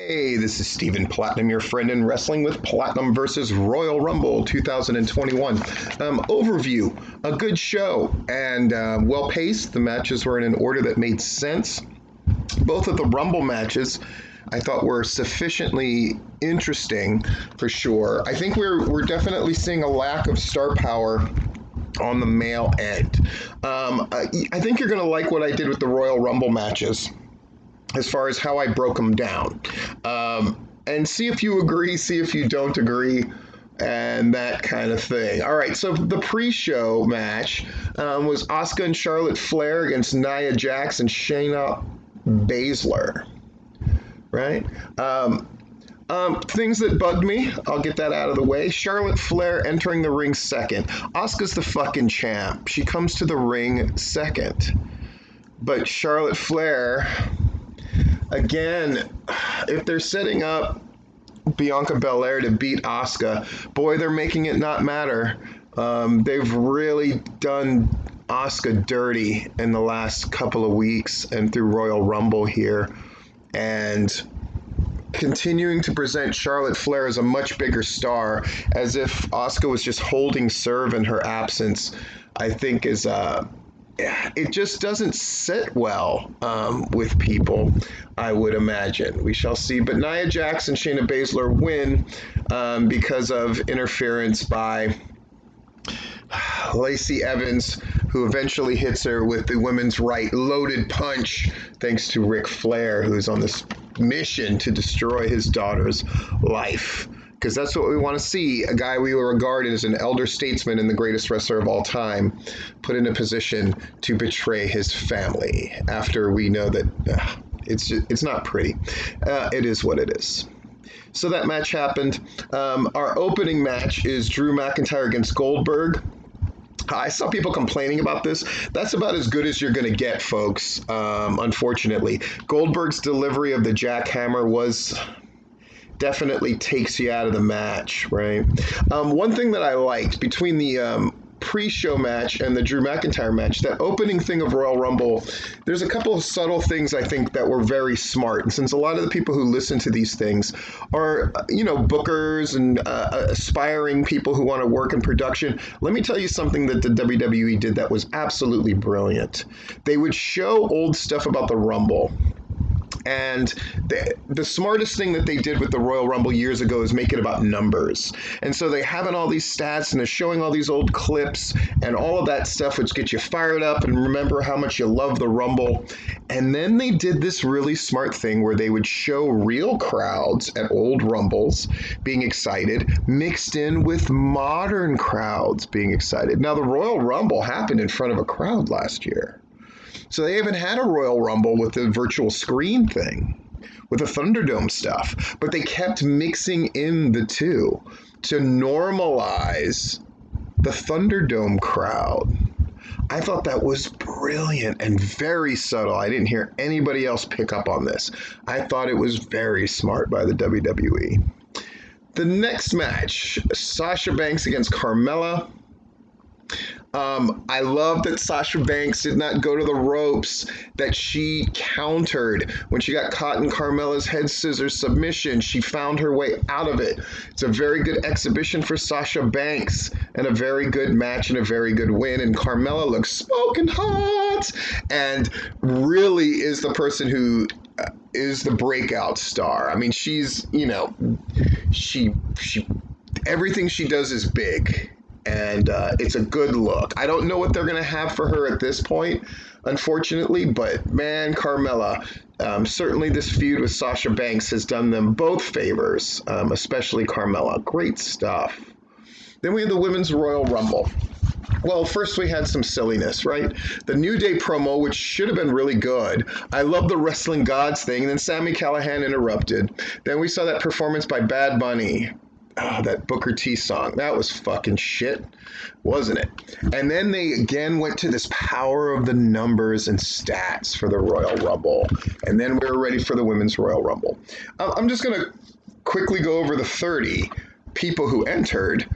Hey, this is Stephen Platinum, your friend in Wrestling with Platinum versus Royal Rumble 2021. Overview, a good show and well-paced. The matches were in an order that made sense. Both of the Rumble matches I thought were sufficiently interesting for sure. I think we're definitely seeing a lack of star power on the male end. I think you're going to like what I did with the Royal Rumble matches as far as how I broke them down. And see if you agree, see if you don't agree, and that kind of thing. All right, so the pre-show match was Asuka and Charlotte Flair against Nia Jax and Shayna Baszler, right? Things that bugged me, I'll get that out of the way. Charlotte Flair entering the ring second. Asuka's the fucking champ. She comes to the ring second. But Charlotte Flair, again, if they're setting up Bianca Belair to beat Asuka, boy, they're making it not matter. They've really done Asuka dirty in the last couple of weeks and through Royal Rumble here. And continuing to present Charlotte Flair as a much bigger star, as if Asuka was just holding serve in her absence, I think is it just doesn't sit well with people, I would imagine. We shall see. But Nia Jax and Shayna Baszler win because of interference by Lacey Evans, who eventually hits her with the women's right loaded punch, thanks to Ric Flair, who's on this mission to destroy his daughter's life. Because that's what we want to see, a guy we regard as an elder statesman and the greatest wrestler of all time, put in a position to betray his family after we know that it's not pretty. It is what it is. So that match happened. Our opening match is Drew McIntyre against Goldberg. I saw people complaining about this. That's about as good as you're going to get, folks, unfortunately. Goldberg's delivery of the jackhammer was definitely takes you out of the match, right? One thing that I liked between the pre-show match and the Drew McIntyre match, that opening thing of Royal Rumble, there's a couple of subtle things I think that were very smart. And since a lot of the people who listen to these things are, bookers and aspiring people who want to work in production, let me tell you something that the WWE did that was absolutely brilliant. They would show old stuff about the Rumble. And the smartest thing that they did with the Royal Rumble years ago is make it about numbers. And so they have all these stats and they're showing all these old clips and all of that stuff, which gets you fired up and remember how much you love the Rumble. And then they did this really smart thing where they would show real crowds at old Rumbles being excited, mixed in with modern crowds being excited. Now, the Royal Rumble happened in front of a crowd last year. So they haven't had a Royal Rumble with the virtual screen thing, with the Thunderdome stuff. But they kept mixing in the two to normalize the Thunderdome crowd. I thought that was brilliant and very subtle. I didn't hear anybody else pick up on this. I thought it was very smart by the WWE. The next match, Sasha Banks against Carmella. I love that Sasha Banks did not go to the ropes, that she countered. When she got caught in Carmella's head scissors submission, she found her way out of it. It's a very good exhibition for Sasha Banks and a very good match and a very good win. And Carmella looks smoking hot and really is the person who is the breakout star. I mean, she's, she everything she does is big. And it's a good look. I don't know what they're going to have for her at this point, unfortunately. But, man, Carmella, certainly this feud with Sasha Banks has done them both favors, especially Carmella. Great stuff. Then we had the Women's Royal Rumble. Well, first we had some silliness, right? The New Day promo, which should have been really good. I love the Wrestling Gods thing. And then Sami Callihan interrupted. Then we saw that performance by Bad Bunny. Oh, that Booker T song. That was fucking shit, wasn't it? And then they again went to this power of the numbers and stats for the Royal Rumble. And then we were ready for the Women's Royal Rumble. I'm just going to quickly go over the 30 people who entered.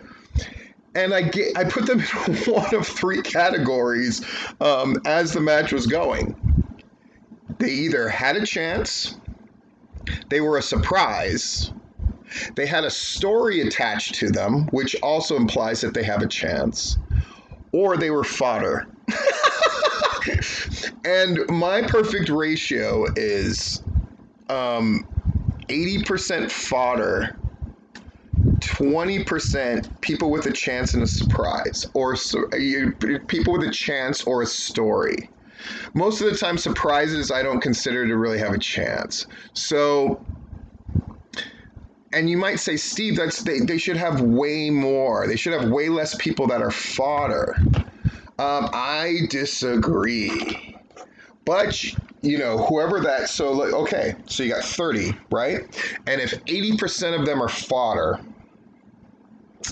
And I put them in one of three categories as the match was going. They either had a chance, They were a surprise. They had a story attached to them, which also implies that they have a chance. Or they were fodder. And my perfect ratio is 80% fodder, 20% people with a chance and a surprise, or people with a chance or a story. Most of the time, surprises I don't consider to really have a chance. So, and you might say, Steve, they should have way more. They should have way less people that are fodder. I disagree. But, whoever that, so you got 30, right? And if 80% of them are fodder,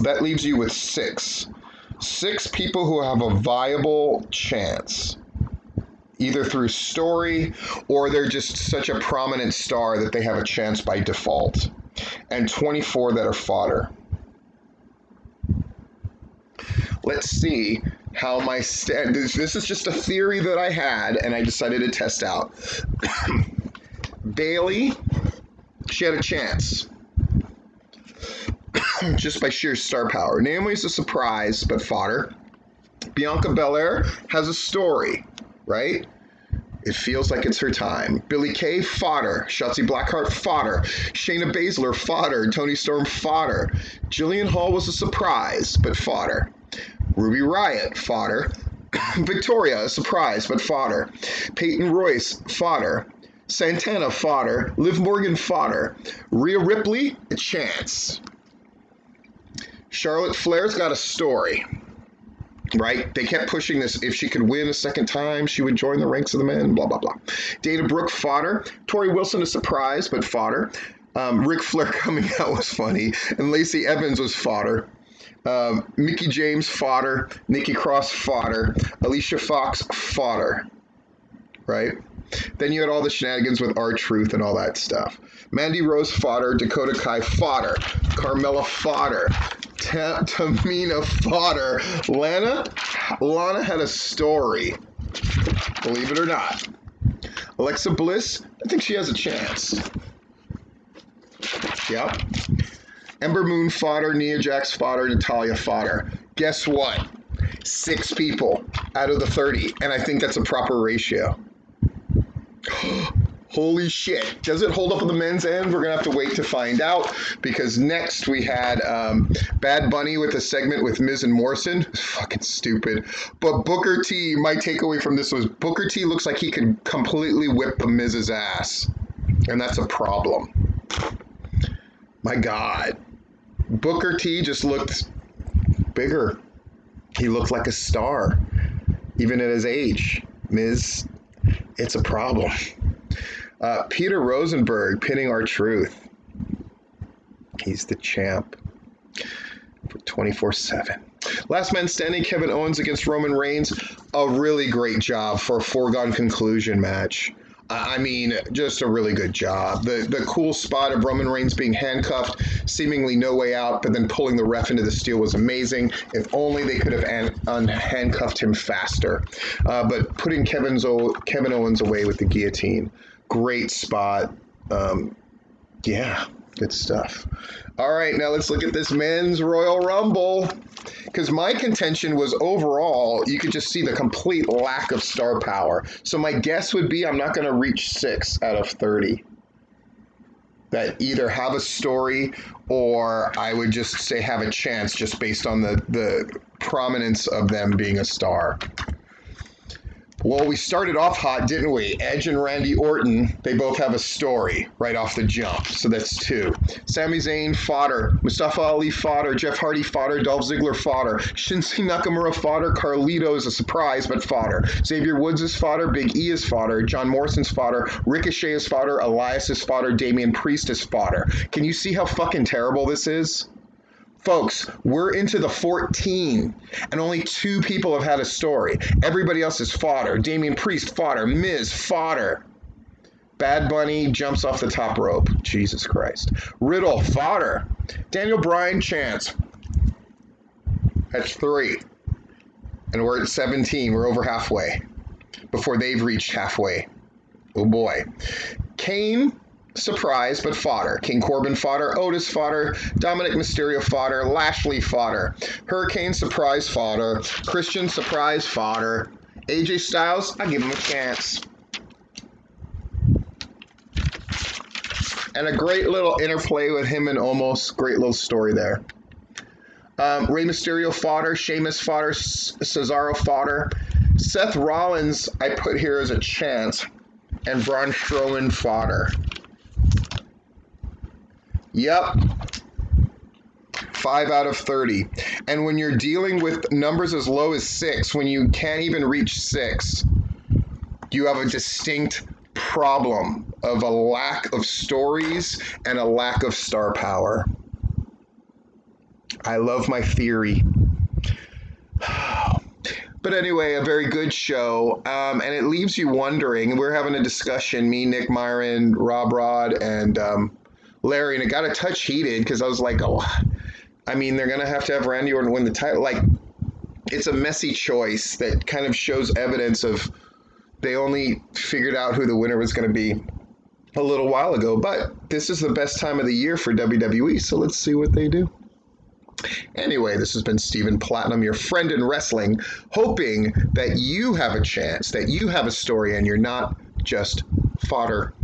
that leaves you with 6. 6 people who have a viable chance, either through story or they're just such a prominent star that they have a chance by default. And 24 that are fodder. Let's see how this is just a theory that I had and I decided to test out. Bailey, she had a chance. Just by sheer star power. Naomi's a surprise, but fodder. Bianca Belair has a story, right? It feels like it's her time. Billie Kay, fodder. Shotzi Blackheart, fodder. Shayna Baszler, fodder. Toni Storm, fodder. Jillian Hall was a surprise, but fodder. Ruby Riott, fodder. Victoria, a surprise, but fodder. Peyton Royce, fodder. Santana, fodder. Liv Morgan, fodder. Rhea Ripley, a chance. Charlotte Flair's got a story, right? They kept pushing this. If she could win a second time, she would join the ranks of the men, blah, blah, blah. Dana Brooke, fodder. Tori Wilson, a surprise, but fodder. Ric Flair coming out was funny. And Lacey Evans was fodder. Mickie James, fodder. Nikki Cross, fodder. Alicia Fox, fodder, right? Then you had all the shenanigans with R-Truth and all that stuff. Mandy Rose, fodder. Dakota Kai, fodder. Carmella, fodder. Tamina, fodder. Lana had a story, believe it or not. Alexa Bliss, I think she has a chance. Yep. Ember Moon, fodder. Nia Jax, fodder. Natalya, fodder. Guess what? 6 people out of the 30, and I think that's a proper ratio. Holy shit. Does it hold up on the men's end? We're going to have to wait to find out, because next we had Bad Bunny with a segment with Miz and Morrison. Fucking stupid. But Booker T, my takeaway from this was Booker T looks like he could completely whip the Miz's ass. And that's a problem. My God. Booker T just looked bigger. He looked like a star, even at his age. Miz, it's a problem. Peter Rosenberg pinning R-Truth. He's the champ for 24/7. Last man standing, Kevin Owens against Roman Reigns. A really great job for a foregone conclusion match. I mean, just a really good job. The cool spot of Roman Reigns being handcuffed, seemingly no way out, but then pulling the ref into the steel was amazing. If only they could have unhandcuffed him faster. But putting Kevin Owens away with the guillotine. Great spot. Yeah, good stuff. All right, now let's look at this men's Royal Rumble. Because my contention was overall, you could just see the complete lack of star power. So my guess would be I'm not going to reach 6 out of 30 that either have a story, or I would just say have a chance just based on the prominence of them being a star. Well, we started off hot, didn't we? Edge and Randy Orton, they both have a story right off the jump. So that's 2. Sami Zayn, fodder. Mustafa Ali, fodder. Jeff Hardy, fodder. Dolph Ziggler, fodder. Shinsuke Nakamura, fodder. Carlito is a surprise, but fodder. Xavier Woods is fodder. Big E is fodder. John Morrison's fodder. Ricochet is fodder. Elias is fodder. Damian Priest is fodder. Can you see how fucking terrible this is? Folks, we're into the 14, and only 2 people have had a story. Everybody else is fodder. Damian Priest, fodder. Miz, fodder. Bad Bunny jumps off the top rope. Jesus Christ. Riddle, fodder. Daniel Bryan, chance. That's 3. And we're at 17. We're over halfway before they've reached halfway. Oh boy. Kane, surprise, but fodder. King Corbin fodder, Otis fodder, Dominic Mysterio fodder, Lashley fodder, Hurricane surprise fodder, Christian surprise fodder, AJ Styles, I give him a chance. And a great little interplay with him and Omos. Great little story there. Rey Mysterio fodder, Sheamus fodder, Cesaro fodder. Seth Rollins I put here as a chance. And Braun Strowman fodder. Yep. 5 out of 30. And when you're dealing with numbers as low as 6, when you can't even reach 6, you have a distinct problem of a lack of stories and a lack of star power. I love my theory. But anyway, a very good show. And it leaves you wondering. We're having a discussion, me, Nick Myron, Rob Rod, and Larry, and it got a touch heated because I was like, oh, I mean, they're going to have Randy Orton win the title. Like, it's a messy choice that kind of shows evidence of they only figured out who the winner was going to be a little while ago. But this is the best time of the year for WWE, so let's see what they do. Anyway, this has been Stephen Platinum, your friend in wrestling, hoping that you have a chance, that you have a story, and you're not just fodder.